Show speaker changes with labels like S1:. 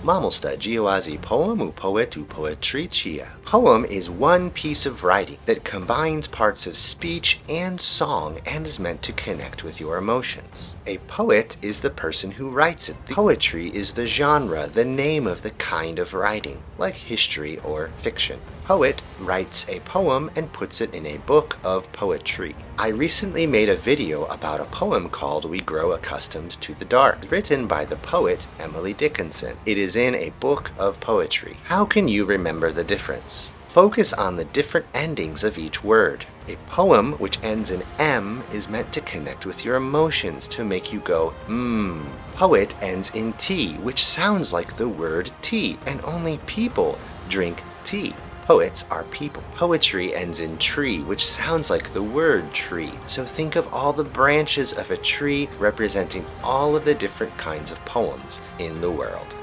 S1: Mamosta Cîewazî poem u poet u poetry çîye. Poem is one piece of writing that combines parts of speech and song and is meant to connect with your emotions. A poet is the person who writes it. Poetry is the genre, the name of the kind of writing, like history or fiction. Poet writes a poem and puts it in a book of poetry. I recently made a video about a poem called We Grow Accustomed to the Dark, written by the poet Emily Dickinson. It is in a book of poetry. How can you remember the difference? Focus on the different endings of each word. A poem which ends in M is meant to connect with your emotions, to make you go, Poet ends in T, which sounds like the word tea, and only people drink tea. Poets are people. Poetry ends in tree, which sounds like the word tree. So think of all the branches of a tree representing all of the different kinds of poems in the world.